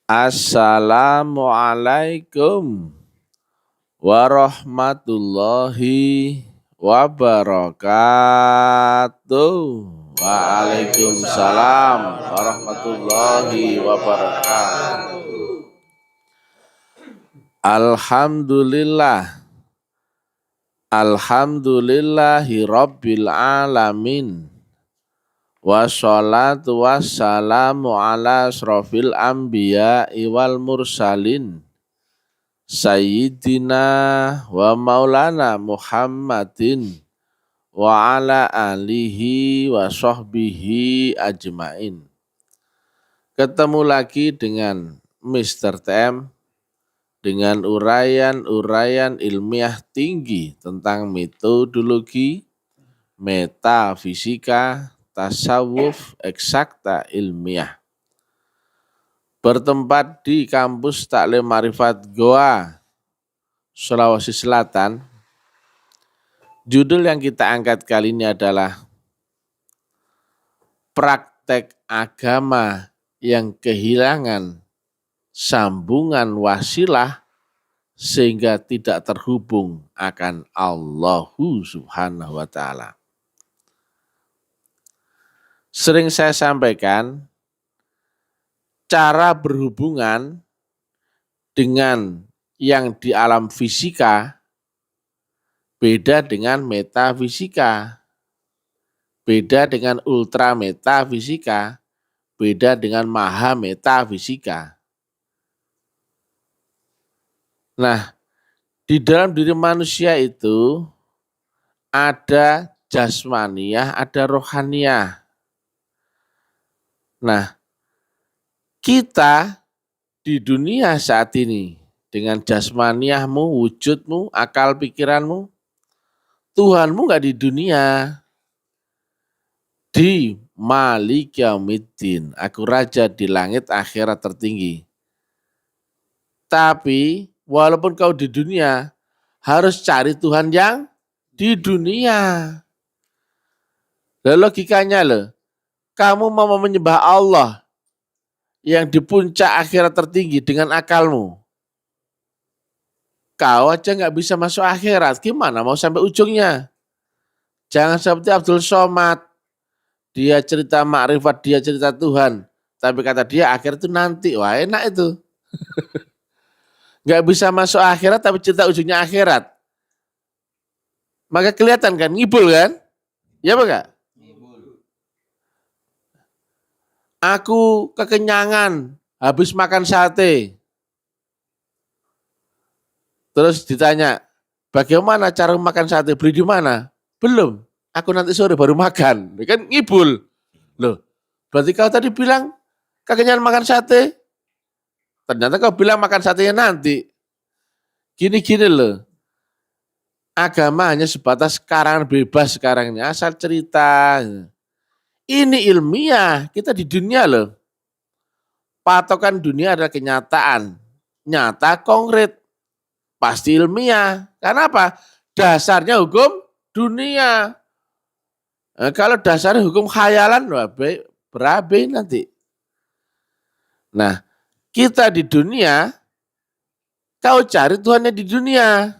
Assalamualaikum warahmatullahi wabarakatuh. Waalaikumsalam warahmatullahi wabarakatuh. Alhamdulillahi rabbil alamin. Wassalatu wassalamu ala asrofil anbiya wal mursalin Sayyidina wa maulana Muhammadin wa ala alihi wa sahbihi ajmain. Ketemu lagi dengan Mr. TM dengan uraian-uraian ilmiah tinggi tentang metodologi, metafisika, tasawuf eksakta ilmiah. Bertempat di kampus Taklim Marifat Goa, Sulawesi Selatan. Judul yang kita angkat kali ini adalah praktek agama yang kehilangan sambungan wasilah sehingga tidak terhubung akan Allahu Subhanahu wa Ta'ala. Sering saya sampaikan, cara berhubungan dengan yang di alam fisika beda dengan metafisika, beda dengan ultra metafisika, beda dengan maha metafisika. Nah, di dalam diri manusia itu ada jasmaniyah, ada rohaniyah. Nah, kita di dunia saat ini dengan jasmaniyahmu, wujudmu, akal pikiranmu, Tuhanmu nggak di dunia. Di Malik Yaumiddin, aku raja di langit akhirat tertinggi. Tapi walaupun kau di dunia, harus cari Tuhan yang di dunia. Lalu logikanya kamu mau menyembah Allah yang di puncak akhirat tertinggi dengan akalmu. Kau aja nggak bisa masuk akhirat, gimana mau sampai ujungnya? Jangan seperti Abdul Somad. Dia cerita makrifat, dia cerita Tuhan. Tapi kata dia akhir itu nanti. Wah enak itu. Nggak bisa masuk akhirat tapi cerita ujungnya akhirat. Maka kelihatan kan, ngibul kan? Ya apa enggak? Aku kekenyangan habis makan sate. Terus ditanya, bagaimana cara makan sate? Beli di mana? Belum. Aku nanti sore baru makan. Kan ngibul. Loh, berarti kau tadi bilang kekenyangan makan sate. Ternyata kau bilang makan satenya nanti. Gini-gini loh. Agama hanya sebatas karangan bebas sekarang ini. Asal cerita. Ini ilmiah. Kita di dunia loh. Patokan dunia adalah kenyataan. Nyata, konkret. Pasti ilmiah. Karena apa? Dasarnya hukum dunia. Nah, kalau dasarnya hukum khayalan, berabe nanti. Nah, kita di dunia, kau cari Tuhannya di dunia.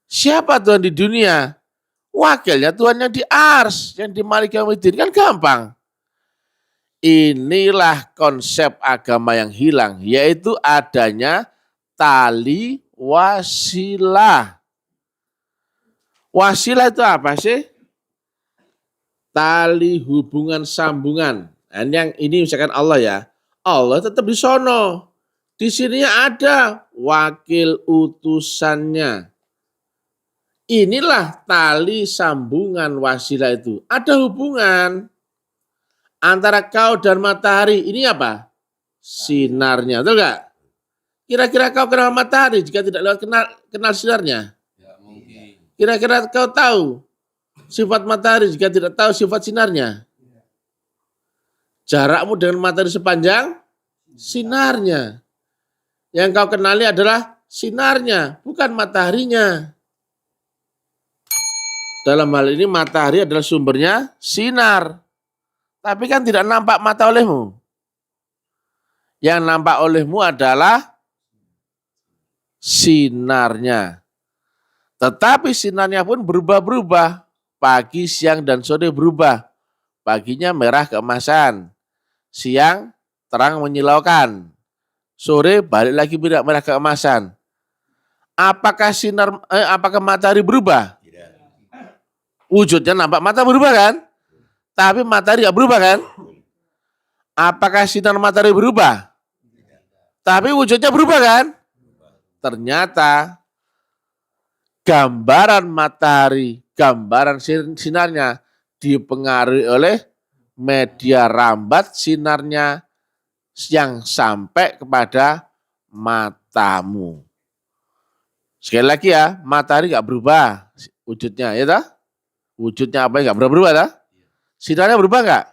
Siapa Tuhan di dunia? Wakilnya Tuhan yang di Ars, yang di Malik Yaumiddin, kan gampang. Inilah konsep agama yang hilang, yaitu adanya tali wasilah. Wasilah itu apa sih? Tali hubungan sambungan. Dan yang ini misalkan Allah ya, Allah tetap di sono. Di sini ada wakil utusannya. Inilah tali sambungan wasilah itu. Ada hubungan antara kau dan matahari. Ini apa? Sinarnya, betul enggak? Kira-kira kau kenal matahari jika tidak lewat kenal sinarnya? Ya, mungkin. Kira-kira kau tahu sifat matahari jika tidak tahu sifat sinarnya? Jarakmu dengan matahari sepanjang sinarnya. Yang kau kenali adalah sinarnya, bukan mataharinya. Dalam hal ini matahari adalah sumbernya sinar. Tapi kan tidak nampak mata olehmu. Yang nampak olehmu adalah sinarnya. Tetapi sinarnya pun berubah-berubah. Pagi, siang, dan sore berubah. Paginya merah keemasan. Siang terang menyilaukan. Sore balik lagi merah keemasan. Apakah apakah matahari berubah? Wujudnya nampak mata berubah kan? Tapi matahari nggak berubah kan? Apakah sinar matahari berubah? Tapi wujudnya berubah kan? Ternyata gambaran matahari, gambaran sinarnya dipengaruhi oleh media rambat sinarnya yang sampai kepada matamu. Sekali lagi ya, matahari nggak berubah wujudnya, ya toh? Wujudnya apa nggak berubah toh? Sinarnya berubah nggak?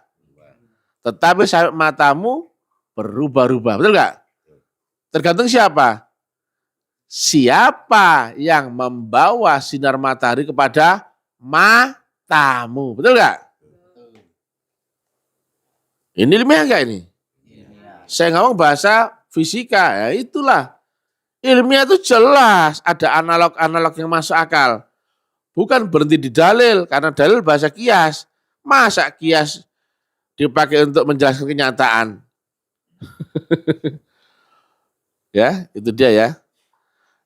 Tetapi sampai matamu berubah-ubah, betul nggak? Tergantung siapa? Siapa yang membawa sinar matahari kepada matamu, betul nggak? Ini ilmiah nggak ini? Saya ngomong bahasa fisika, ya itulah. Ilmiah itu jelas, ada analog-analog yang masuk akal. Bukan berhenti di dalil, karena dalil bahasa kias. Masa kias dipakai untuk menjelaskan kenyataan? Ya, itu dia ya.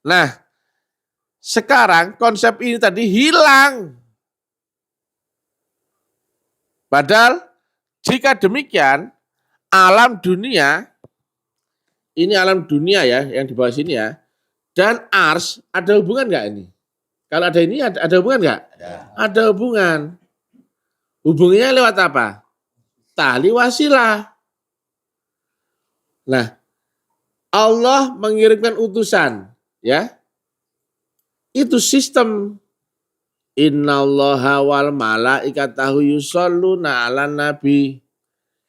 Nah, sekarang konsep ini tadi hilang. Padahal jika demikian, alam dunia, ini alam dunia ya, yang di bawah sini ya, dan ars, ada hubungan nggak ini? Kalau ada ini, ada hubungan nggak? Ada hubungan. Hubungannya lewat apa? Tali wasilah. Nah, Allah mengirimkan utusan, ya. Itu sistem. Innallaha wal malaikatahu yusholluna 'alan nabi.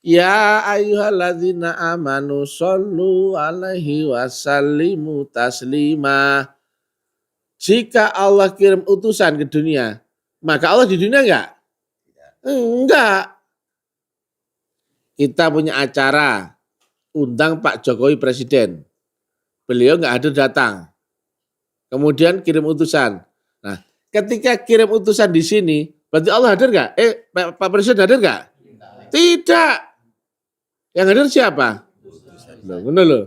Ya ayyuhalladzina amanu shollu alaihi wasallimu taslima. Jika Allah kirim utusan ke dunia, maka Allah di dunia enggak? Enggak. Kita punya acara, undang Pak Jokowi Presiden. Beliau enggak hadir datang. Kemudian kirim utusan. Nah, ketika kirim utusan di sini, berarti Allah hadir enggak? Pak Presiden hadir enggak? Tidak. Yang hadir siapa? Benar loh.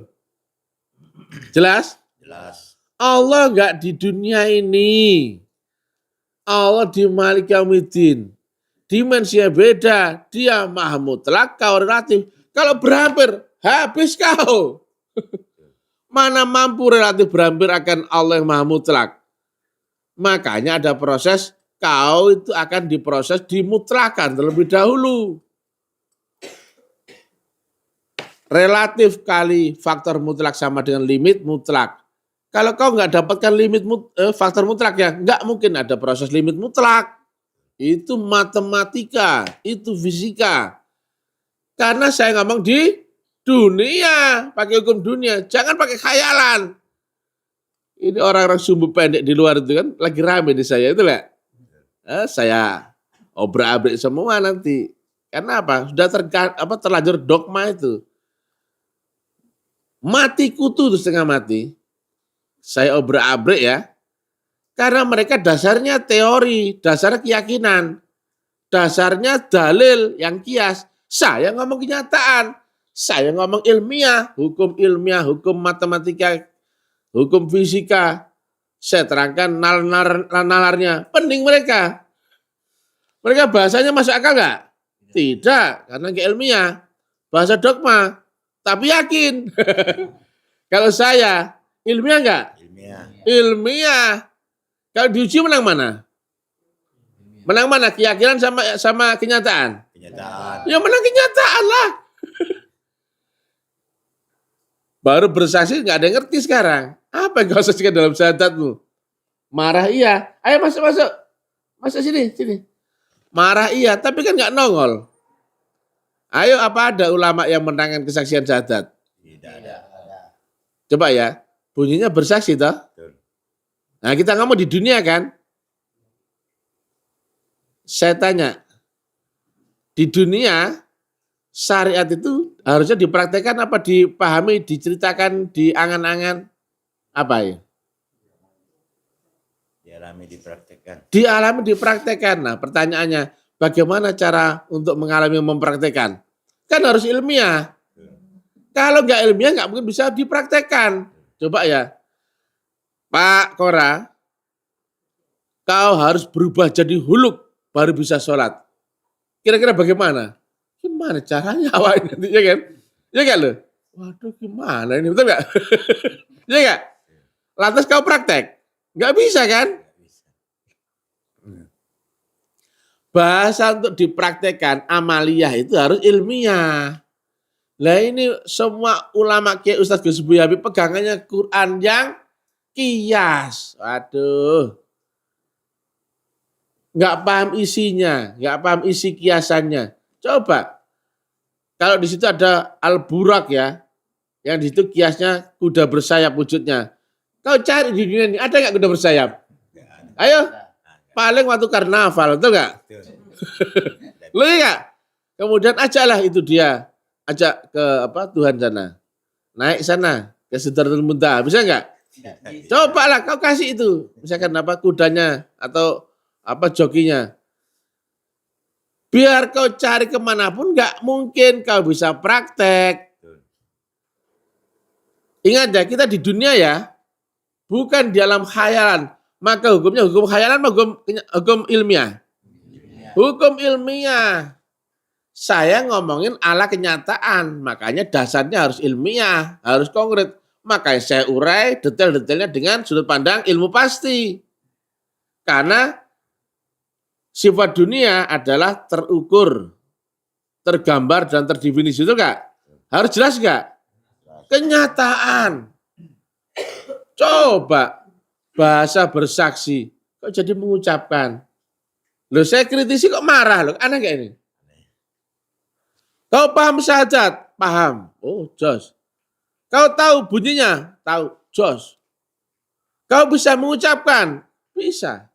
Jelas? Jelas. Allah enggak di dunia ini. Allah di Malik Yaumiddin. Dimensinya beda. Dia maha mutlak, kau relatif. Kalau berhampir, habis kau. Mana mampu relatif berhampir akan Allah yang maha mutlak. Makanya ada proses, kau itu akan diproses dimutlakan terlebih dahulu. Relatif kali faktor mutlak sama dengan limit mutlak. Kalau kau nggak dapatkan limit faktor mutlak ya, nggak mungkin ada proses limit mutlak. Itu matematika, itu fisika. Karena saya ngomong di dunia, pakai hukum dunia, jangan pakai khayalan. Ini orang-orang sumbu pendek di luar itu kan lagi rame di saya itu lah. Saya obrak-abrik semua nanti. Karena apa? Sudah terlanjur dogma itu. Mati kutu itu setengah mati. Saya obrak-abrik ya. Karena mereka dasarnya teori, dasarnya keyakinan. Dasarnya dalil yang kias. Saya ngomong kenyataan. Saya ngomong ilmiah, hukum matematika, hukum fisika. Saya terangkan nalarnya. Pening mereka. Mereka bahasanya masuk akal nggak? Tidak, karena nggak ilmiah. Bahasa dogma. Tapi yakin. Kalau saya, ilmiah nggak? Ilmiah. Kalau diuji menang mana? Menang mana? Keyakinan sama kenyataan? Kenyataan. Ya menang kenyataan lah. Baru bersaksi nggak ada yang ngerti sekarang. Apa yang kau saksikan dalam syahadatmu? Marah iya. Ayo masuk. Masuk sini. Marah iya, tapi kan nggak nongol. Ayo apa ada ulama yang menangkan kesaksian syahadat? Tidak ada. Coba ya, bunyinya bersaksi toh. Nah kita ngomong di dunia kan. Saya tanya, di dunia syariat itu Harusnya dipraktekkan apa dipahami, diceritakan, diangan-angan? Apa ya? Dialami, dipraktekkan. Dialami, dipraktekkan. Nah pertanyaannya, bagaimana cara untuk mengalami mempraktekkan? Kan harus ilmiah. Kalau nggak ilmiah nggak mungkin bisa dipraktekkan. Coba ya, Pak Kora, kau harus berubah jadi huluk baru bisa sholat. Kira-kira bagaimana? Gimana caranya awak ini? Ya kan? Ya kan lo? Waduh gimana ini? Betul nggak? Ya nggak? Lantas kau praktek? Nggak bisa kan? Nggak bisa. Bahasa untuk dipraktekkan amaliyah itu harus ilmiah. Lah ini semua ulama kiai Ustadz Gus Buya Habib pegangannya Quran yang kias. Waduh. Nggak paham isinya, nggak paham isi kiasannya. Coba. Kalau di situ ada al-burak ya, yang di situ kiasnya kuda bersayap wujudnya. Kau cari di dunia ini, ada nggak kuda bersayap? Nggak ada. Ayo, Nggak. paling waktu karnaval, betul nggak? Betul. Lu nggak? Kemudian ajaklah itu dia, ajak ke Tuhan sana, naik sana ke Sidratul Muntaha, bisa nggak? Nggak bisa. Cobalah kau kasih itu, misalkan kudanya atau jokinya. Biar kau cari kemanapun nggak mungkin kau bisa praktek. Betul. Ingat ya, kita di dunia ya, bukan di alam khayalan. Maka hukumnya hukum khayalan, hukum ilmiah. Hukum ilmiah. Saya ngomongin ala kenyataan, makanya dasarnya harus ilmiah, harus konkret. Makanya saya urai detail-detailnya dengan sudut pandang ilmu pasti. Karena sifat dunia adalah terukur, tergambar, dan terdefinisi, itu enggak? Harus jelas enggak? Kenyataan. Coba bahasa bersaksi, kok jadi mengucapkan? Loh saya kritisi kok marah loh, aneh enggak ini? Kau paham syahadat? Paham. Oh, jos. Kau tahu bunyinya? Tahu. Jos. Kau bisa mengucapkan? Bisa.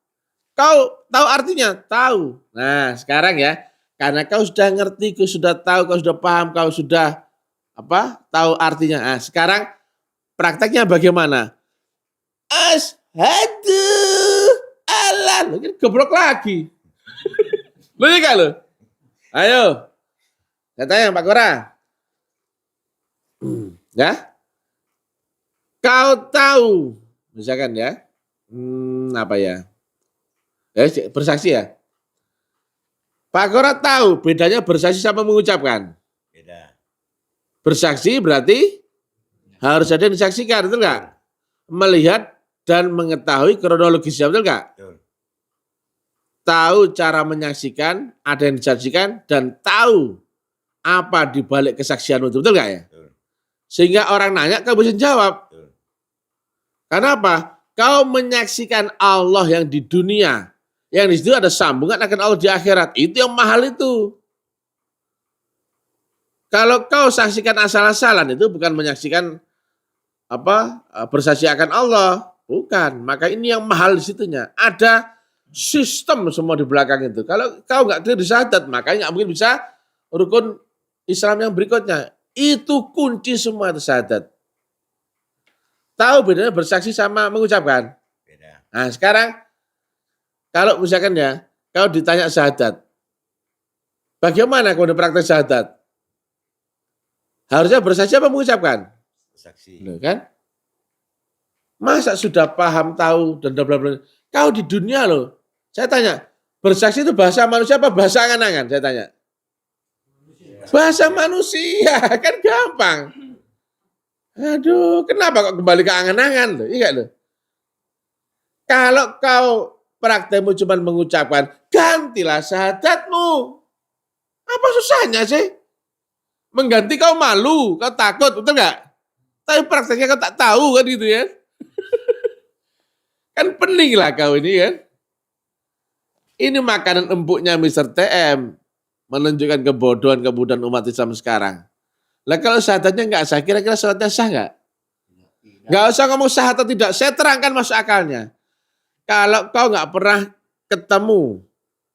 Kau tahu artinya? Tahu. Nah, sekarang ya, karena kau sudah ngerti, kau sudah tahu, kau sudah paham, kau sudah tahu artinya. Nah, sekarang prakteknya bagaimana? Asyhadu Allah. Lu kan goblok lagi. Lu ya lo? Ayo. Saya tanya Pak Kora. Ya? Kau tahu, misalkan ya, apa ya? Bersaksi ya. Pak Kora tahu bedanya bersaksi sama mengucapkan. Beda. Bersaksi berarti harus ada yang disaksikan, betul nggak? Melihat dan mengetahui kronologisnya, betul nggak? Betul. Tahu cara menyaksikan, ada yang disaksikan, dan tahu apa di balik kesaksian itu, betul nggak ya? Betul. Sehingga orang nanya, kau bisa jawab. Betul. Karena apa? Kau menyaksikan Allah yang di dunia. Yang di situ ada sambungan akan Allah di akhirat. Itu yang mahal itu. Kalau kau saksikan asal-asalan itu bukan menyaksikan bersaksi akan Allah. Bukan. Maka ini yang mahal di situnya. Ada sistem semua di belakang itu. Kalau kau nggak clear di syahadat, makanya nggak mungkin bisa rukun Islam yang berikutnya. Itu kunci semua itu syahadat. Tahu bedanya bersaksi sama mengucapkan? Beda. Nah sekarang kalau misalkan ya, kau ditanya syahadat, bagaimana kau praktek syahadat? Harusnya bersaksi apa mengucapkan? Saksi. Loh, kan? Masa sudah paham, tahu, dan bla bla bla. Kau di dunia loh. Saya tanya, bersaksi itu bahasa manusia apa bahasa angan-angan? Saya tanya. Bahasa manusia, kan gampang. Aduh, kenapa kok kembali ke angan-angan loh? Iya loh. Kalau kau praktekmu cuma mengucapkan, gantilah syahadatmu. Apa susahnya sih? Mengganti kau malu, kau takut, betul nggak? Tapi prakteknya kau tak tahu kan gitu ya. Kan pening lah kau ini kan. Ini makanan empuknya Mr. TM. Menunjukkan kebodohan umat Islam sekarang. Lah kalau syahadatnya nggak sah, kira-kira sholatnya sah nggak? Nggak usah ngomong sah atau tidak, saya terangkan masuk akalnya. Kalau kau nggak pernah ketemu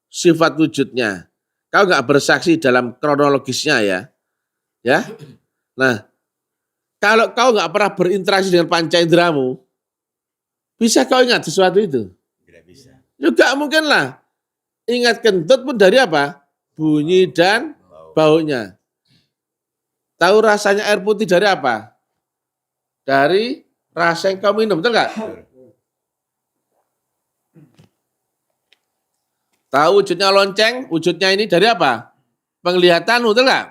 sifat wujudnya, kau nggak bersaksi dalam kronologisnya ya, Ya. Nah, kalau kau nggak pernah berinteraksi dengan panca inderamu, bisa kau ingat sesuatu itu? Tidak bisa. Juga mungkin lah. Ingat kentut pun dari apa? Bunyi dan baunya. Tahu rasanya air putih dari apa? Dari rasa yang kau minum, betul nggak? Tahu wujudnya lonceng, wujudnya ini dari apa? Penglihatan, betul nggak?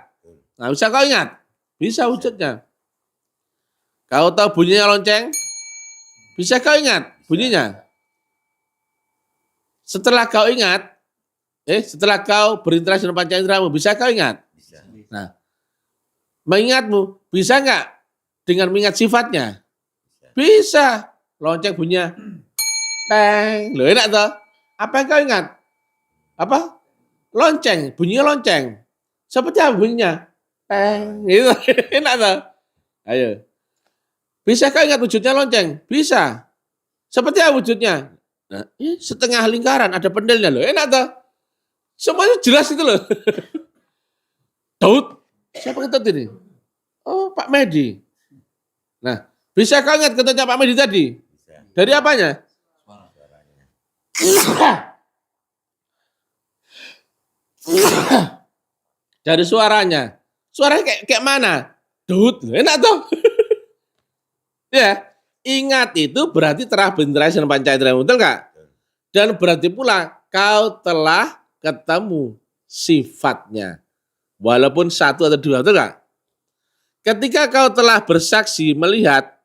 Nah, bisa kau ingat? Bisa wujudnya. Kau tahu bunyinya lonceng? Bisa kau ingat bunyinya? Setelah kau ingat, setelah kau berinteraksi dengan panca inderamu, bisa kau ingat? Bisa. Nah, mengingatmu, bisa nggak dengan mengingat sifatnya? Bisa. Lonceng bunyinya, teng. Loh, enak toh? Apa yang kau ingat? Apa? Lonceng, bunyinya lonceng. Seperti apa bunyinya? Teng. Gitu. Enak toh? Ayo. Bisa kau ingat wujudnya lonceng? Bisa. Seperti apa wujudnya? Nah, setengah lingkaran, ada pendelnya loh. Enak toh? Semuanya jelas itu loh. Daud. Siapa kentut ini? Oh, Pak Medi. Nah, bisa kau ingat kentutnya Pak Medi tadi? Bisa. Dari apanya? Suaranya. Dari suaranya. Suaranya kayak mana? Daud. Enak toh? Ya, ingat itu berarti telah berinteraksi dengan panca indera, betul nggak? Dan berarti pula kau telah ketemu sifatnya. Walaupun satu atau dua, betul nggak? Ketika kau telah bersaksi melihat,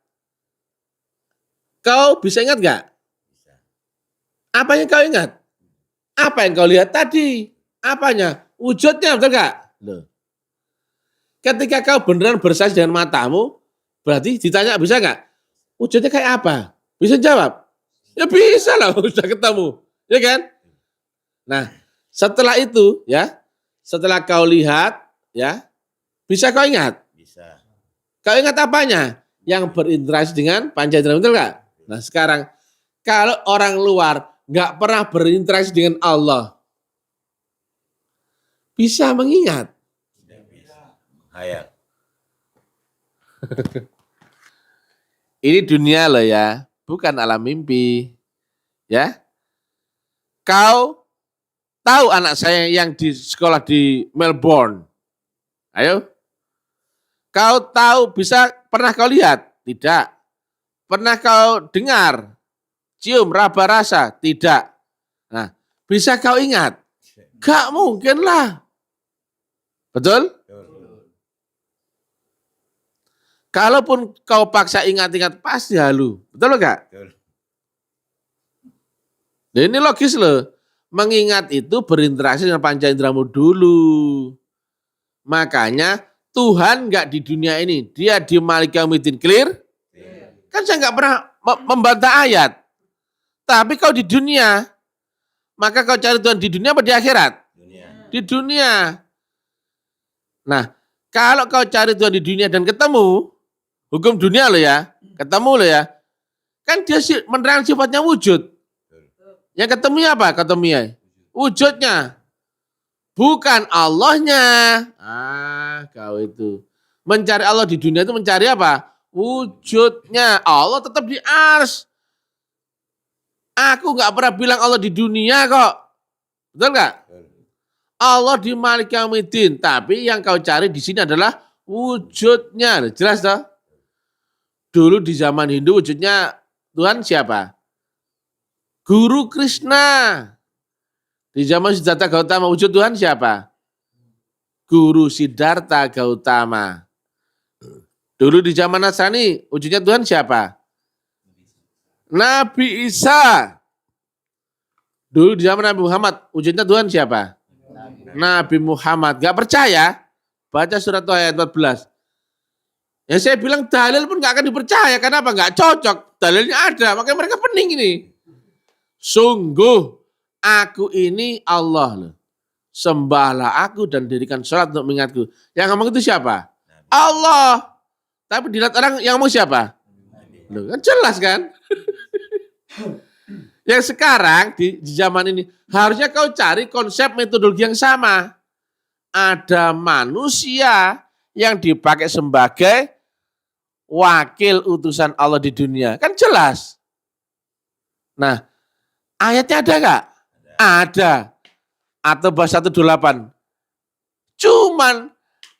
kau bisa ingat nggak? Bisa. Apa yang kau ingat? Apa yang kau lihat tadi? Apanya? Wujudnya, betul nggak? Loh. Ketika kau beneran bersaksi dengan matamu, berarti ditanya bisa nggak? Wujudnya kayak apa? Bisa jawab? Ya bisa lah, sudah ketemu, ya kan? Nah, setelah itu, ya, setelah kau lihat, ya, bisa kau ingat? Bisa. Kau ingat apanya? Yang berinteraksi dengan panca indera, betul nggak? Nah, sekarang kalau orang luar nggak pernah berinteraksi dengan Allah, bisa mengingat. Tidak bisa. Hayal. Ini dunia loh ya, bukan alam mimpi. Ya. Kau tahu anak saya yang di sekolah di Melbourne. Ayo. Kau tahu pernah kau lihat? Tidak. Pernah kau dengar? Cium, raba rasa? Tidak. Nah, bisa kau ingat? Gak mungkin lah. Betul? Betul. Kalaupun kau paksa ingat-ingat pasti halu. Betul enggak? Betul. Nah, ini logis loh. Mengingat itu berinteraksi dengan panca inderamu dulu. Makanya Tuhan enggak di dunia ini. Dia di Malik Yaumiddin. Clear? Kan saya enggak pernah membantah ayat. Tapi kau di dunia. Maka kau cari Tuhan di dunia apa di akhirat? Dunia. Di dunia. Nah, kalau kau cari Tuhan di dunia dan ketemu, hukum dunia lo ya, ketemu lo ya, kan dia menerang sifatnya wujud. Yang ketemunya apa? Ketemunya wujudnya, bukan Allahnya. Kau itu mencari Allah di dunia itu mencari apa? Wujudnya. Allah tetap di ars. Aku nggak pernah bilang Allah di dunia kok, betul nggak? Allah di Malik Yaumiddin, tapi yang kau cari di sini adalah wujudnya. Jelas toh? Dulu di zaman Hindu wujudnya Tuhan siapa? Guru Krishna. Di zaman Siddhartha Gautama wujud Tuhan siapa? Guru Siddhartha Gautama. Dulu di zaman Nasrani wujudnya Tuhan siapa? Nabi Isa. Dulu di zaman Nabi Muhammad wujudnya Tuhan siapa? Nabi Muhammad. Gak percaya? Baca surat ayat 14. Ya saya bilang dalil pun gak akan dipercaya. Kenapa? Gak cocok. Dalilnya ada. Makanya mereka pening ini. Sungguh aku ini Allah loh. Sembahlah aku dan dirikan sholat untuk mengingatku. Yang ngomong itu siapa? Allah. Tapi dilihat orang yang ngomong siapa? Loh, kan jelas kan? Yang sekarang di zaman ini harusnya kau cari konsep metodologi yang sama. Ada manusia yang dipakai sebagai wakil utusan Allah di dunia. Kan jelas. Nah, ayatnya ada nggak? Ada. At-Taubah 128. Cuman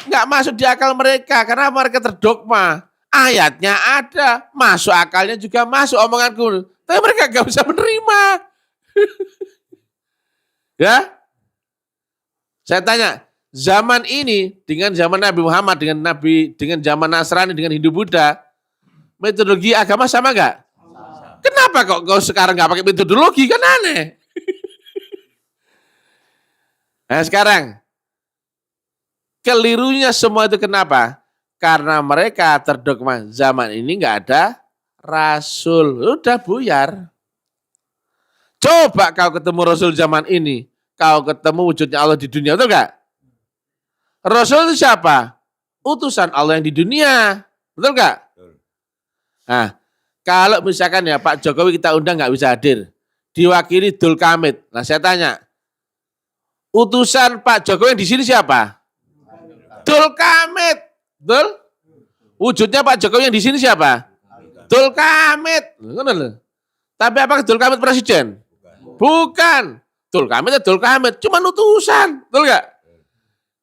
nggak masuk di akal mereka karena mereka terdogma. Ayatnya ada, masuk akalnya juga masuk omonganku. Tapi mereka nggak bisa menerima. Ya, saya tanya, zaman ini dengan zaman Nabi Muhammad, dengan zaman Nasrani, dengan Hindu Buddha, metodologi agama sama nggak? Kenapa kok kau sekarang nggak pakai metodologi? Kan aneh. Nah sekarang, kelirunya semua itu kenapa? Karena mereka terdogma zaman ini nggak ada Rasul. Udah buyar. Coba kau ketemu Rasul zaman ini. Kau ketemu wujudnya Allah di dunia, betul nggak? Rasul itu siapa? Utusan Allah yang di dunia. Betul nggak? Nah, kalau misalkan ya Pak Jokowi kita undang nggak bisa hadir. Diwakili Dul Kamid. Nah saya tanya, utusan Pak Jokowi yang di sini siapa? Dul Kamid. Betul? Wujudnya Pak Jokowi yang di sini siapa? Dul Kamid. Tapi apakah Dul Kamid presiden? Bukan. Dul Kamid itu Dul Kamid, cuma utusan. Betul nggak?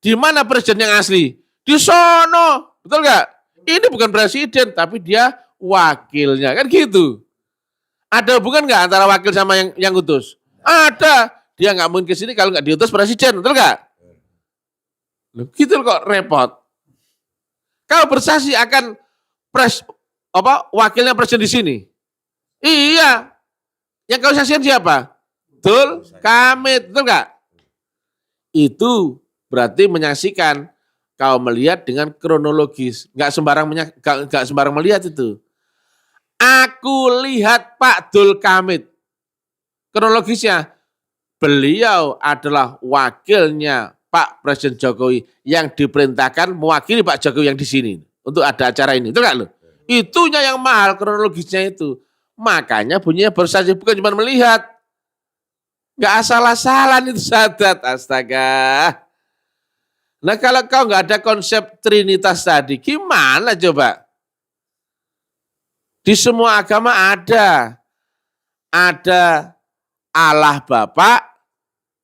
Di mana presiden yang asli? Di sono. Betul nggak? Ini bukan presiden, tapi dia wakilnya. Kan gitu. Ada hubungan nggak antara wakil sama yang utus? Ada. Dia nggak mungkin ke sini kalau nggak diutus presiden. Betul nggak? Gitu kok repot. Kau bersaksi akan wakilnya presiden di sini. Iya. Yang kau saksikan siapa? Dul Kamid, betul nggak? Itu berarti menyaksikan kau melihat dengan kronologis, nggak sembarang melihat itu. Aku lihat Pak Dul Kamid. Kronologisnya, beliau adalah wakilnya Pak Presiden Jokowi yang diperintahkan mewakili Pak Jokowi yang di sini untuk ada acara ini. Itu enggak lo? Itunya yang mahal kronologisnya itu. Makanya bunyinya bersaksi bukan cuma melihat. Enggak asal-asalan itu Sadat. Astaga. Nah kalau kau enggak ada konsep Trinitas tadi, gimana coba? Di semua agama ada. Ada Allah Bapa,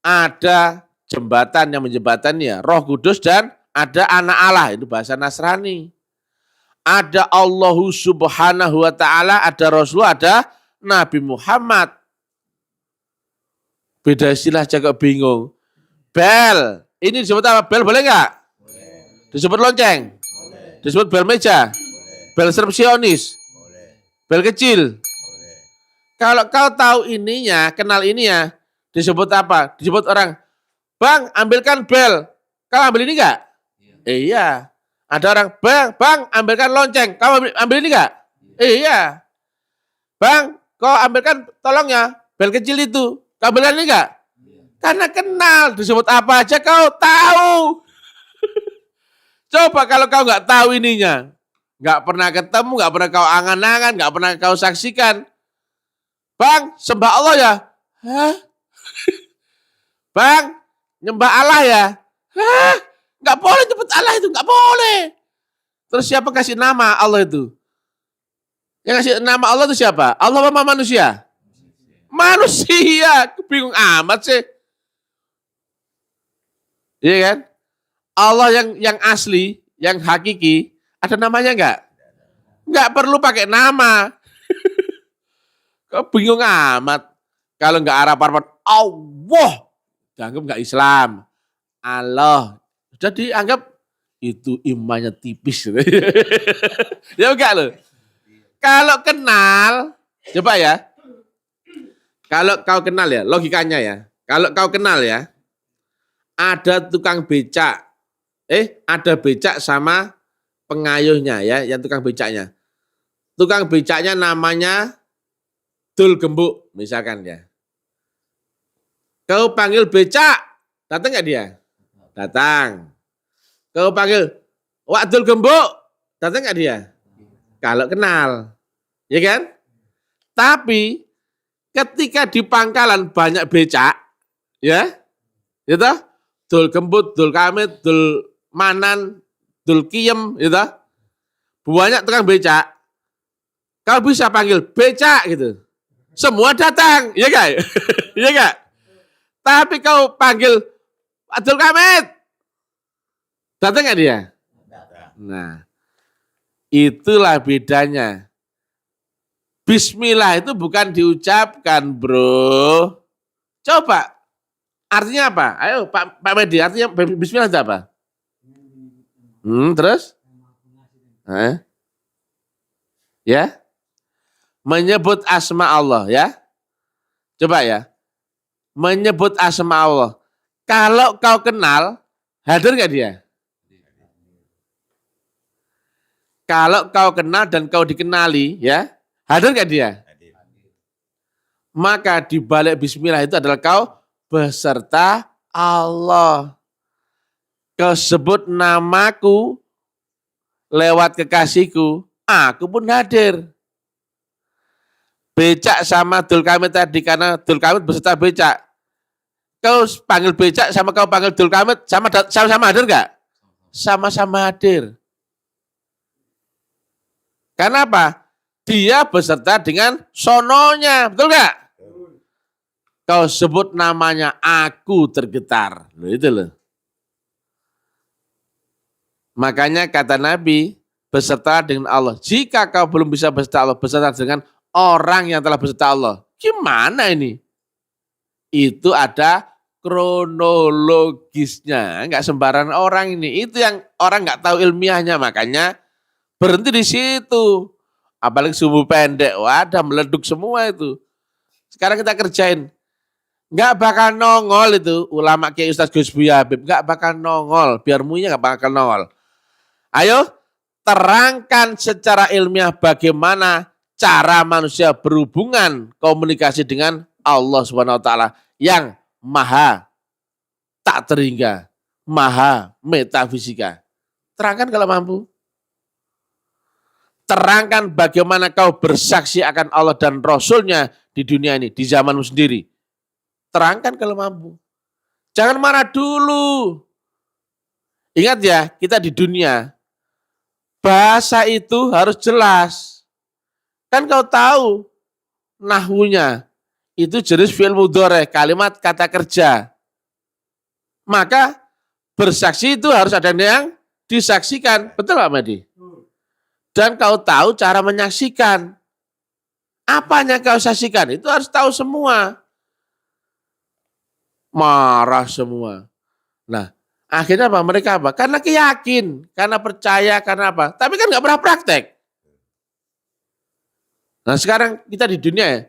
ada jembatan yang menjembatannya, Roh Kudus, dan ada anak Allah, itu bahasa Nasrani. Ada Allahu Subhanahu wa Ta'ala, ada Rasul, ada Nabi Muhammad. Beda istilah aja kok bingung. Bel, ini disebut apa? Bel boleh nggak? Disebut lonceng? Disebut bel meja? Bel resepsionis? Bel kecil? Kalau kau tahu ininya, kenal ininya, disebut apa? Disebut orang, Bang, ambilkan bel. Kau ambil ini enggak? Iya. Ada orang, Bang, ambilkan lonceng. Kau ambil ini enggak? Iya. Bang, kau ambilkan tolongnya, bel kecil itu. Kau ambilkan ini enggak? Karena kenal, disebut apa aja kau tahu. Coba kalau kau enggak tahu ininya. Enggak pernah ketemu, enggak pernah kau angan-angan, enggak pernah kau saksikan. Bang, sembah Allah ya? Hah? Bang, nyembah Allah ya? Hah? Nggak boleh nyebut Allah itu, nggak boleh. Terus siapa kasih nama Allah itu? Yang kasih nama Allah itu siapa? Allah apa manusia? Manusia. Bingung amat sih. Iya kan? Allah yang asli, yang hakiki, ada namanya nggak? Nggak perlu pakai nama. Kok bingung amat? Kalau nggak Arab-Arab, Allah. Dianggap nggak Islam. Allah. Sudah dianggap itu imannya tipis. Ya enggak loh. Kalau kenal, coba ya. Kalau kau kenal ya, logikanya ya. Kalau kau kenal ya, ada tukang becak. Ada becak sama pengayuhnya ya, yang tukang becaknya. Tukang becaknya namanya Dul Gembuk, misalkan ya. Kau panggil becak, datang nggak dia? Datang. Kau panggil, Wak Dul Gembuk, datang nggak dia? Kalau kenal, ya kan? Tapi ketika di pangkalan banyak becak, ya, gitu, Dul Gembut, Dul Kamid, Dul Manan, Dulkiem, gitu. Banyak tukang becak. Kau bisa panggil becak gitu. Semua datang, ya gak? Ya gak? Tapi kau panggil Abdul Kamit, datang gak dia? Nah, itulah bedanya. Bismillah itu bukan diucapkan, bro. Coba, artinya apa? Ayo Pak Medi, artinya Bismillah itu apa? Terus? Ya? Menyebut asma Allah, ya? Coba ya. Menyebut asma Allah. Kalau kau kenal, hadir gak dia? Kalau kau kenal dan kau dikenali, ya, hadir gak dia? Hadir. Maka di balik bismillah itu adalah kau beserta Allah. Kau sebut namaku lewat kekasihku, aku pun hadir. Becak sama Dulkamit tadi, karena Dulkamit beserta becak. Kau panggil becak sama kau panggil Dulkamit, sama-sama hadir gak? Sama-sama hadir. Karena apa? Dia beserta dengan sononya, betul gak? Kau sebut namanya, aku tergetar. Loh, itu loh. Makanya kata Nabi, beserta dengan Allah. Jika kau belum bisa beserta Allah, beserta dengan orang yang telah beserta Allah. Gimana ini? Itu ada kronologisnya. Enggak sembarangan orang ini. Itu yang orang enggak tahu ilmiahnya. Makanya berhenti di situ. Apalagi subuh pendek. Wadah, meleduk semua itu. Sekarang kita kerjain. Enggak bakal nongol itu. Ulama kayak Ustaz Gus Buya Habib. Enggak bakal nongol. Biar munya enggak bakal nongol. Ayo, terangkan secara ilmiah bagaimana cara manusia berhubungan komunikasi dengan Allah Subhanahu wa taala yang maha tak terhingga, maha metafisika. Terangkan kalau mampu. Terangkan bagaimana kau bersaksi akan Allah dan Rasulnya di dunia ini, di zamanmu sendiri. Terangkan kalau mampu. Jangan marah dulu. Ingat ya, kita di dunia, bahasa itu harus jelas. Kan kau tahu nahwunya, itu jenis fi'il mudhari, kalimat kata kerja. Maka bersaksi itu harus ada yang disaksikan. Betul Pak Medi? Dan kau tahu cara menyaksikan. Apanya kau saksikan? Itu harus tahu semua. Marah semua. Nah, akhirnya apa? Mereka apa? Karena yakin, karena percaya, karena apa? Tapi kan nggak pernah praktek. Nah sekarang kita di dunia ya.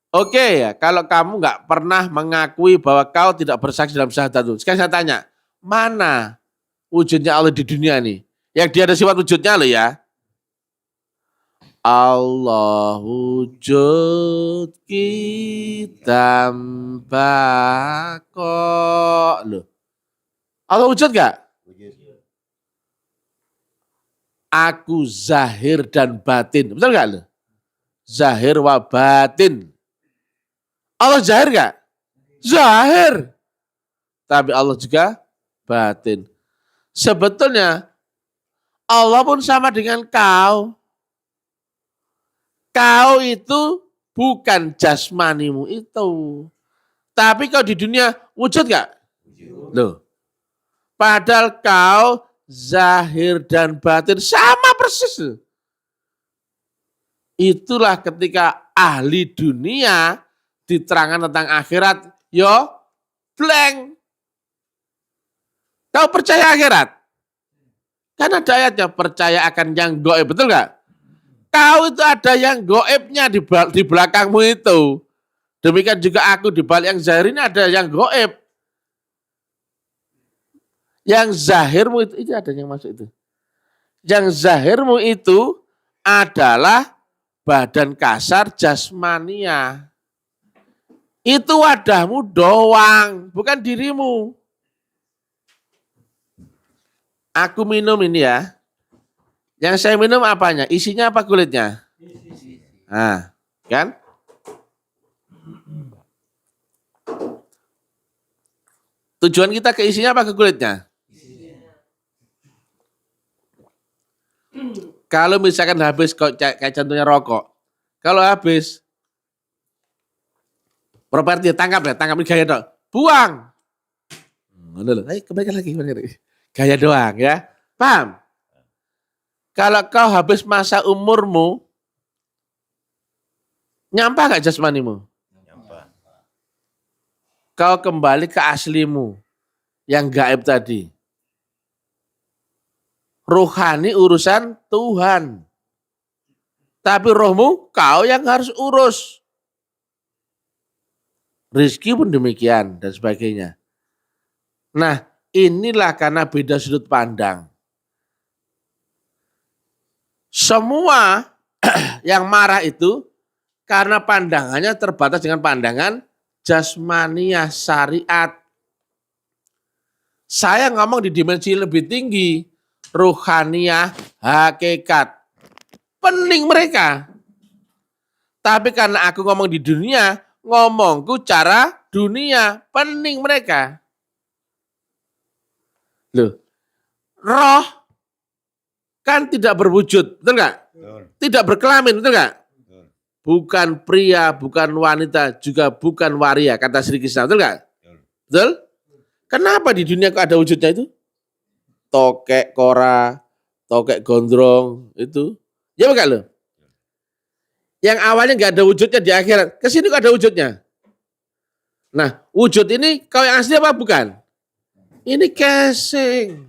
Oke ya, kalau kamu nggak pernah mengakui bahwa kau tidak bersaksi dalam syahadat itu. Sekarang saya tanya, mana wujudnya Allah di dunia nih? Yang dia ada sifat wujudnya loh ya. Allah wujud kita kok loh. Allah wujud gak? Wujud. Aku zahir dan batin. Betul gak loh? Zahir wa batin. Allah zahir gak? Zahir. Tapi Allah juga batin. Sebetulnya Allah pun sama dengan kau. Kau itu bukan jasmanimu itu. Tapi kau di dunia wujud gak? Wujud. Loh. Padahal kau zahir dan batin sama persis. Itulah ketika ahli dunia diterangkan tentang akhirat, yo blank. Kau percaya akhirat? Kan ada ayatnya, percaya akan yang gaib, betul gak? Kau itu ada yang gaibnya di belakangmu itu. Demikian juga aku di balik yang zahir ini ada yang gaib. Yang zahirmu itu ada yang masuk itu. Yang zahirmu itu adalah badan kasar jasmania. Itu wadahmu doang, bukan dirimu. Aku minum ini ya. Yang saya minum apanya? Isinya apa kulitnya? Nah, kan? Tujuan kita ke isinya apa ke kulitnya? Kalau misalkan habis kayak contohnya rokok. Kalau habis properti tangkap ini gaya dong. Buang. Ayo kembalikan lagi. Gaya doang ya. Paham? Kalau kau habis masa umurmu, nyampah gak jasmanimu? Nyampah. Kau kembali ke aslimu yang gaib tadi. Rohani urusan Tuhan. Tapi rohmu kau yang harus urus. Rizki pun demikian dan sebagainya. Nah, inilah karena beda sudut pandang. Semua yang marah itu karena pandangannya terbatas dengan pandangan jasmaniah syariat. Saya ngomong di dimensi lebih tinggi, ruhaniah, hakikat. Pening mereka. Tapi karena aku ngomong di dunia, ngomongku cara dunia, pening mereka. Loh, roh kan tidak berwujud, betul nggak? Tidak berkelamin, betul nggak? Bukan pria, bukan wanita, juga bukan waria, kata Sri Krishna, betul nggak? Betul? Kenapa di dunia kok ada wujudnya itu? Tokek kora, tokek gondrong, itu. Ya bukan loh? Yang awalnya nggak ada wujudnya di akhirat, kesini kok ada wujudnya. Nah, wujud ini kau yang asli apa bukan? Ini casing.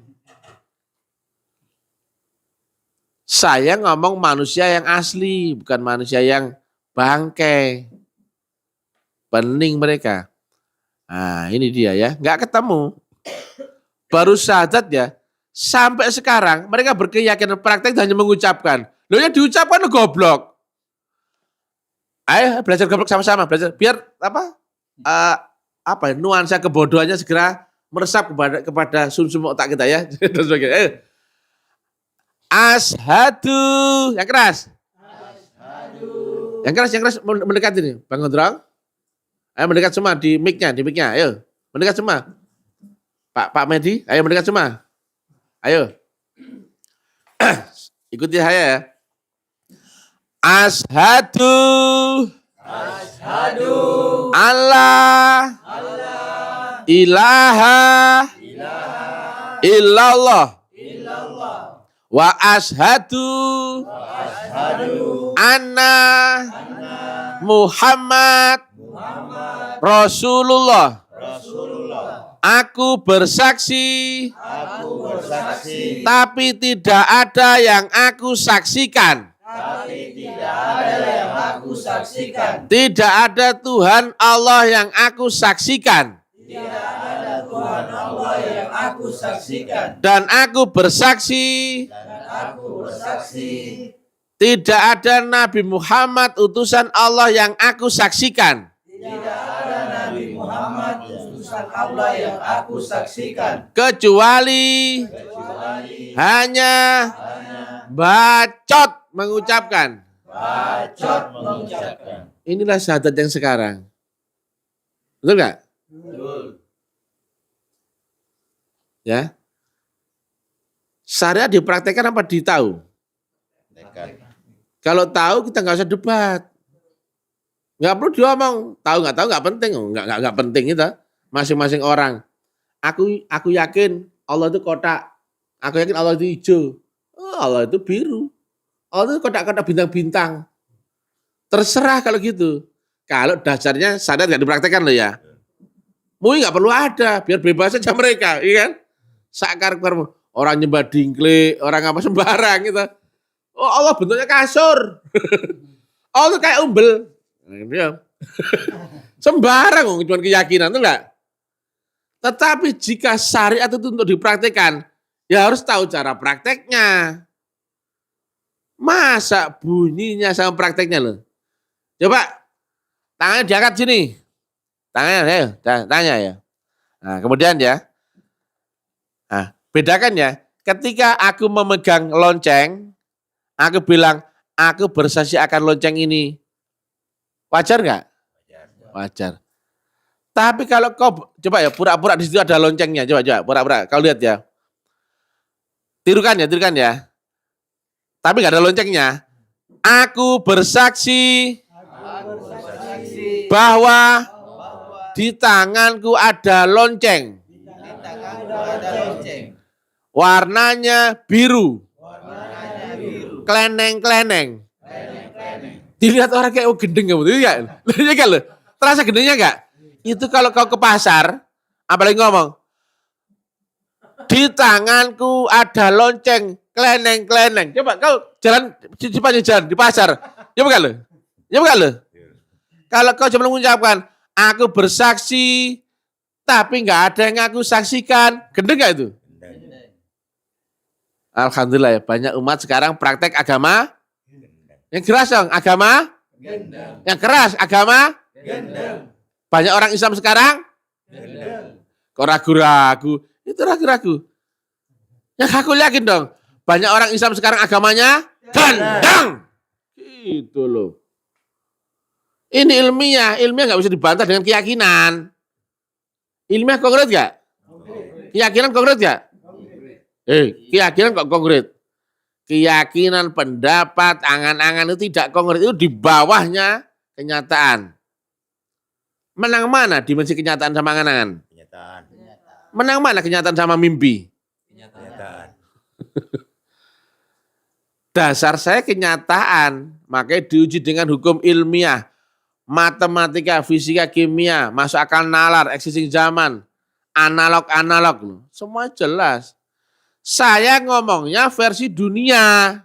Saya ngomong manusia yang asli, bukan manusia yang bangkai. Pening mereka. Nah, ini dia ya, nggak ketemu. Baru syahadat ya, sampai sekarang mereka berkeyakinan praktek hanya mengucapkan. Loh yang diucapkan lo goblok. Ayo belajar goblok sama-sama, belajar biar nuansa kebodohannya segera meresap kepada sumsum otak kita ya. Ayo. Ashadu, yang keras. Yang keras mendekat ini, Bang Gondrong. Ayo mendekat semua di mic-nya, ayo. Mendekat semua. Pak Medi, ayo mendekat semua. Ayo. Ikuti saya ya. Ashadu Allah ilaha illallah wa ashadu anna Muhammad Rasulullah. Aku bersaksi, tapi tidak ada yang aku saksikan. Tidak ada Tuhan Allah yang aku saksikan. Dan aku bersaksi, tidak ada Nabi Muhammad utusan Allah yang aku saksikan. Kecuali hanya bacot mengucapkan. Inilah syahadat yang sekarang. Betul nggak? Betul. Ya. Syariat dipraktekkan apa ditahu? Kalau tahu kita nggak usah debat. Nggak perlu diomong. Tahu nggak penting. Nggak penting itu. Masing-masing orang. Aku yakin Allah itu kotak. Aku yakin Allah itu hijau. Oh, Allah itu biru. Allah itu kotak-kotak bintang-bintang. Terserah kalau gitu. Kalau dasarnya syariat nggak dipraktekkan loh ya. Mui nggak perlu ada. Biar bebas saja mereka. Iya kan? Sakar orang nyembah dingklik. Orang apa sembarang gitu. Oh Allah bentuknya kasur. Allah kayak umbel. Sembarang cuma keyakinan itu enggak. Tetapi jika syariat itu untuk dipraktekkan, ya harus tahu cara prakteknya. Masa bunyinya sama prakteknya loh. Coba tangannya diangkat sini. Tanya ya. Nah, kemudian ya. Nah, bedakan ya. Ketika aku memegang lonceng, aku bilang, aku bersaksi akan lonceng ini. Wajar nggak? Wajar. Tapi kalau kau coba ya pura-pura di situ ada loncengnya, coba pura-pura. Kau lihat ya. Tirukan ya. Tapi nggak ada loncengnya. Aku bersaksi bahwa di tanganku ada lonceng. Warnanya biru. Kleneng-kleneng. Dilihat orang kayak gendeng kamu. Iya kan lo? Terasa gendengnya enggak? Itu kalau kau ke pasar, apalagi ngomong, di tanganku ada lonceng, kleneng-kleneng. Coba kau jalan di sepanjang jalan di pasar. Coba kan lo? Coba kan lo? Kalau kau cuma mengucapkan, aku bersaksi, tapi nggak ada yang aku saksikan, gendeng nggak itu? Alhamdulillah ya, banyak umat sekarang praktek agama yang keras dong, agama yang keras, agama banyak orang Islam sekarang kok ragu-ragu, itu ragu-ragu. Yang aku yakin dong, banyak orang Islam sekarang agamanya gendang, gitu loh. Ini ilmiah nggak bisa dibantah dengan keyakinan. Ilmiah konkret nggak? Keyakinan konkret nggak? Keyakinan kok konkret? Keyakinan, pendapat, angan-angan itu tidak konkret, itu di bawahnya kenyataan. Menang mana dimensi kenyataan sama angan-angan? Kenyataan. Menang mana kenyataan sama mimpi? Kenyataan. Dasar saya kenyataan, makanya diuji dengan hukum ilmiah. Matematika, fisika, kimia, masuk akal nalar, existing zaman, analog, semua jelas. Saya ngomongnya versi dunia.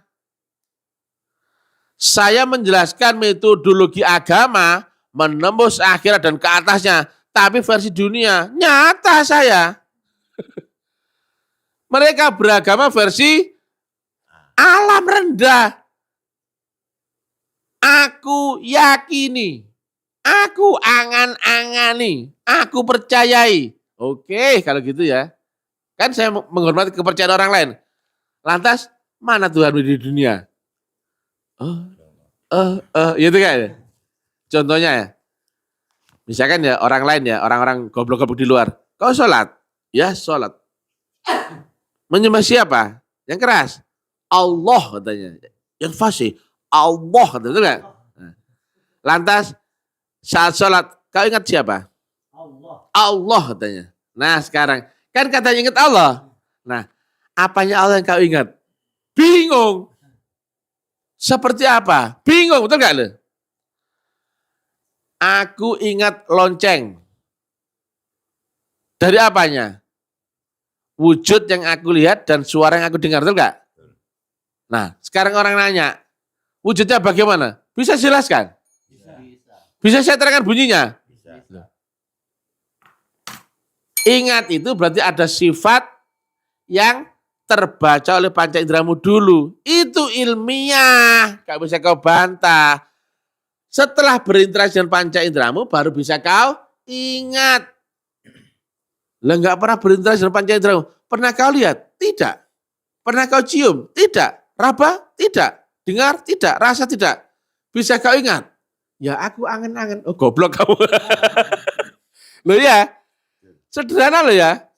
Saya menjelaskan metodologi agama, menembus akhirat dan ke atasnya, tapi versi dunia, nyata saya. Mereka beragama versi alam rendah. Aku yakini. Aku angan-angani, aku percayai. Oke, kalau gitu ya. Kan saya menghormati kepercayaan orang lain. Lantas, mana Tuhan di dunia? Gitu kan? Contohnya ya. Misalkan ya orang lain ya, orang-orang goblok-goblok di luar. Kau sholat? Ya, sholat. Menyembah siapa? Yang keras. Allah katanya. Yang fasih. Allah katanya. Betul gak? Lantas, saat sholat, kau ingat siapa? Allah katanya. Nah sekarang, kan katanya ingat Allah. Nah, apanya Allah yang kau ingat? Bingung. Seperti apa? Bingung, betul gak lu? Aku ingat lonceng. Dari apanya? Wujud yang aku lihat dan suara yang aku dengar, betul gak? Nah, sekarang orang nanya, wujudnya bagaimana? Bisa jelaskan? Bisa saya terangkan bunyinya? Bisa. Ingat itu berarti ada sifat yang terbaca oleh panca inderamu dulu. Itu ilmiah. Gak bisa kau bantah. Setelah berinteraksi dengan panca inderamu baru bisa kau ingat. Lah gak pernah berinteraksi dengan panca inderamu. Pernah kau lihat? Tidak. Pernah kau cium? Tidak. Raba? Tidak. Dengar? Tidak. Rasa? Tidak. Bisa kau ingat? Ya aku angen-angen. Oh goblok kamu. Loh ya. Sederhana loh ya.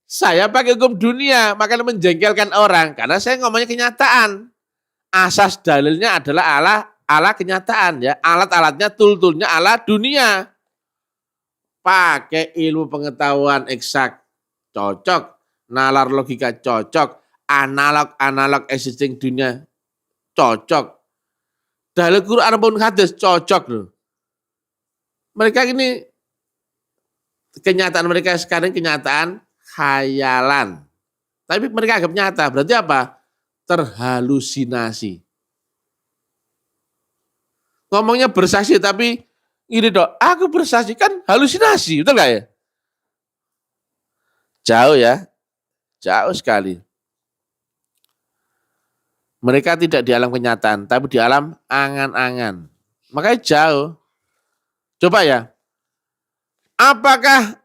Saya pakai hukum dunia. Makanya menjengkelkan orang. Karena saya ngomongnya kenyataan. Asas dalilnya adalah ala kenyataan. Ya. Alat-alatnya, tool-toolnya ala dunia. Pakai ilmu pengetahuan eksak. Cocok. Nalar logika cocok. Analog existing dunia. Cocok. Dalil Quran pun hadis cocok loh. Mereka ini kenyataan mereka sekarang kenyataan khayalan. Tapi mereka anggap nyata. Berarti apa? Terhalusinasi. Ngomongnya bersaksi tapi ini dok, aku bersaksi kan halusinasi, betul nggak ya? Jauh ya, jauh sekali. Mereka tidak di alam kenyataan, tapi di alam angan-angan. Makanya jauh. Coba ya. Apakah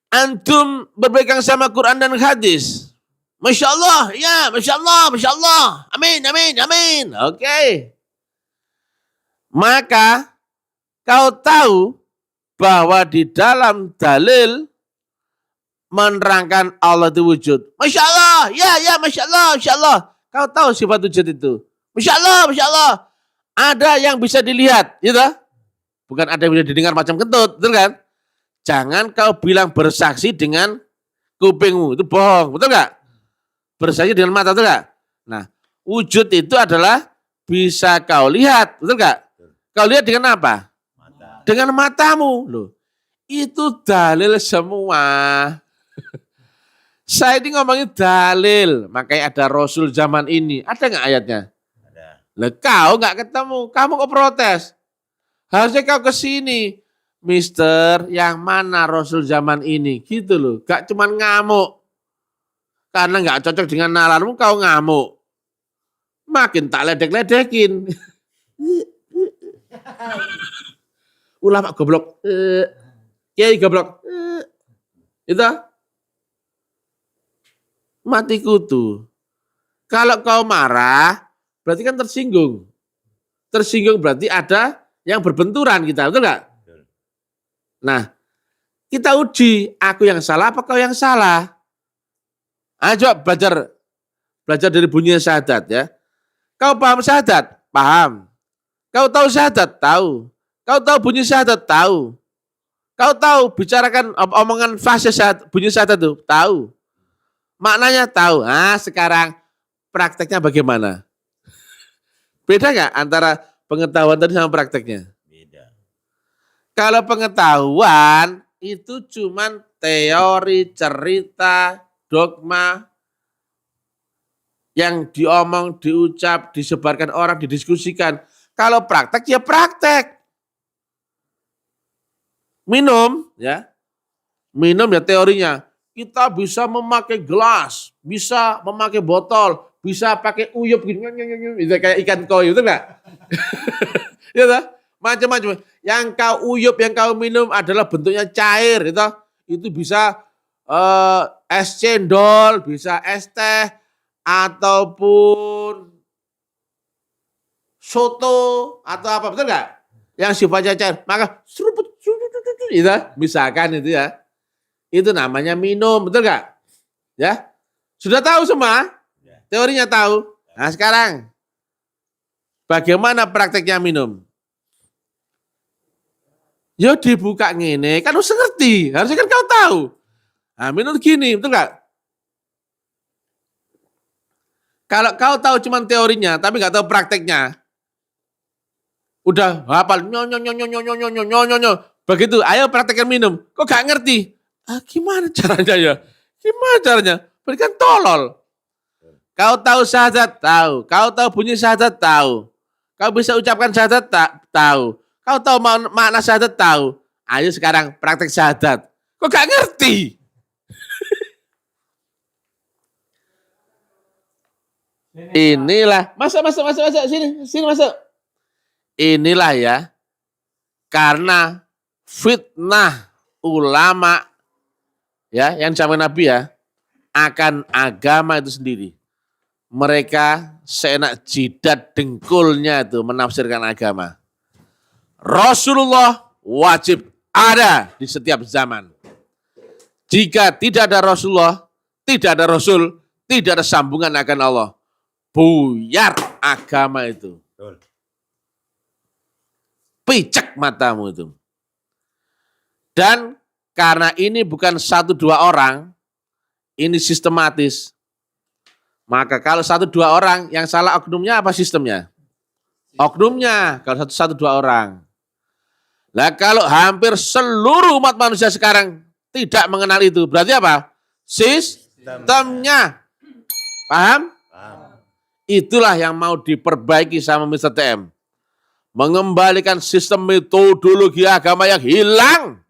antum berpegang sama Quran dan hadis? Masya Allah, ya, Masya Allah, Masya Allah. Amin, amin, amin. Oke. Maka kau tahu bahwa di dalam dalil menerangkan Allah itu wujud. Masya Allah, ya, Masya Allah, Masya Allah. Kau tahu sifat wujud itu. Masya Allah. Ada yang bisa dilihat, gitu. Bukan ada yang bisa didengar macam kentut, betul kan? Jangan kau bilang bersaksi dengan kupingmu, itu bohong, betul nggak? Bersaksi dengan mata, betul nggak? Nah, wujud itu adalah bisa kau lihat, betul nggak? Kau lihat dengan apa? Mata. Dengan matamu, loh. Itu dalil semua. Saya ini ngomongin dalil, makanya ada Rasul zaman ini. Ada nggak ayatnya? Ada. Lah kau nggak ketemu, kamu kok protes? Harusnya kau ke sini, Mister. Yang mana Rasul zaman ini? Gitu loh, gak cuman ngamuk. Karena nggak cocok dengan nalarmu, kau ngamuk. Makin tak ledek-ledekin. Ulama goblok. Kiai goblok. Itu mati kutu. Kalau kau marah, berarti kan tersinggung. Tersinggung berarti ada yang berbenturan kita, betul nggak? Betul. Nah, kita uji, aku yang salah apa kau yang salah? Ayo belajar dari bunyi syahadat ya. Kau paham syahadat? Paham. Kau tahu syahadat? Tahu. Kau tahu bunyi syahadat? Tahu. Kau tahu bicarakan omongan fase syahadat, bunyi syahadat itu? Tahu. Maknanya tahu. Ah, sekarang prakteknya bagaimana? Beda nggak antara pengetahuan tadi sama prakteknya? Beda. Kalau pengetahuan itu cuman teori, cerita, dogma yang diomong, diucap, disebarkan orang, didiskusikan. Kalau praktek ya praktek. Minum ya. Minum ya teorinya. Kita bisa memakai gelas, bisa memakai botol, bisa pakai uyup gitu, kayak ikan koi, betul nggak? Ya toh? Macam-macam. Yang kau uyup, yang kau minum adalah bentuknya cair, gitu. Itu bisa es cendol, bisa es teh, ataupun soto atau apa, betul nggak? Yang sifatnya cair, maka seruput, gitu, misalkan itu ya. Itu namanya minum, betul nggak? Ya, sudah tahu semua, Ya. teorinya tahu. Nah sekarang, bagaimana prakteknya minum? Yo dibuka ngene, kan harus ngerti, harusnya kan kau tahu. Nah minum gini, betul nggak? Kalau kau tahu cuma teorinya, tapi nggak tahu prakteknya, udah hafal nyo. Begitu, ayo praktekkan minum. Kok gak ngerti? Ah, gimana caranya ya? Gimana caranya? Berikan tolol. Kau tahu syahadat? Tahu. Kau tahu bunyi syahadat? Tahu. Kau bisa ucapkan syahadat? Tahu. Kau tahu makna syahadat? Tahu. Ayo sekarang praktek syahadat. Kok gak ngerti? Inilah, masuk sini masuk. Inilah ya, karena fitnah ulama ya yang zaman Nabi ya akan agama itu sendiri. Mereka seenak jidat dengkulnya itu menafsirkan agama. Rasulullah wajib ada di setiap zaman. Jika tidak ada Rasulullah, tidak ada Rasul, tidak ada sambungan akan Allah. Buyar agama itu. Betul. Picek matamu itu. Dan karena ini bukan 1-2 orang, ini sistematis. Maka kalau 1-2 orang, yang salah oknumnya apa sistemnya? Oknumnya, kalau 1-2 orang. Nah kalau hampir seluruh umat manusia sekarang tidak mengenal itu, berarti apa? Sistemnya. Paham? Paham. Itulah yang mau diperbaiki sama Mr. TM. Mengembalikan sistem metodologi agama yang hilang.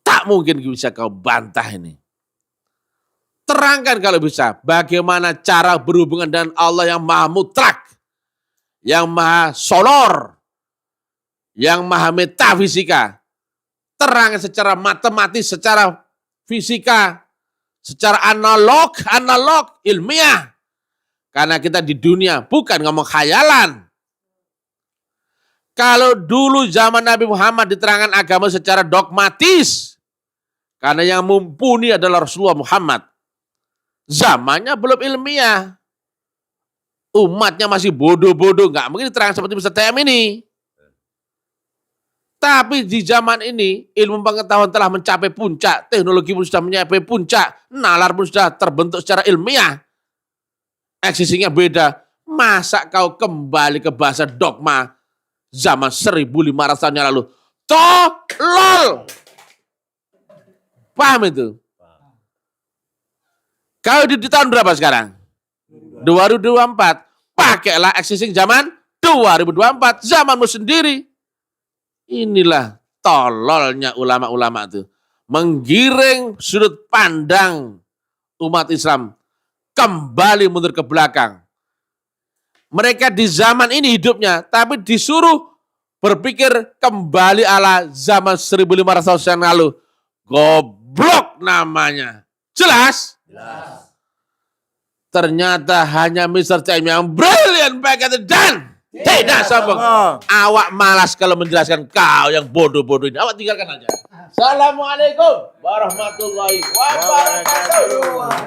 Tak mungkin bisa kau bantah ini. Terangkan kalau bisa bagaimana cara berhubungan dengan Allah yang maha mutlak, yang maha sonor, yang maha metafisika. Terangkan secara matematis, secara fisika, secara analog ilmiah. Karena kita di dunia bukan ngomong khayalan. Kalau dulu zaman Nabi Muhammad diterangkan agama secara dogmatis, karena yang mumpuni adalah Rasulullah Muhammad. Zamannya belum ilmiah. Umatnya masih bodoh-bodoh, nggak mungkin terang seperti Mr. TM ini. Tapi di zaman ini, ilmu pengetahuan telah mencapai puncak, teknologi pun sudah mencapai puncak, nalar pun sudah terbentuk secara ilmiah. Eksisinya beda. Masa kau kembali ke bahasa dogma zaman 1500 tahun yang lalu? Tolol! Paham itu? Kau di tahun berapa sekarang? 2024. Pakailah existing zaman 2024. Zamanmu sendiri. Inilah tololnya ulama-ulama itu. Menggiring sudut pandang umat Islam. Kembali mundur ke belakang. Mereka di zaman ini hidupnya. Tapi disuruh berpikir kembali ala zaman 1500 tahun yang lalu. Goblok namanya. Jelas? Jelas. Ternyata hanya Mr. Chaim yang brilliant pakai dan tidak sombong. Awak malas kalau menjelaskan kau yang bodoh-bodoh ini. Awak tinggalkan aja. Assalamualaikum warahmatullahi wabarakatuh.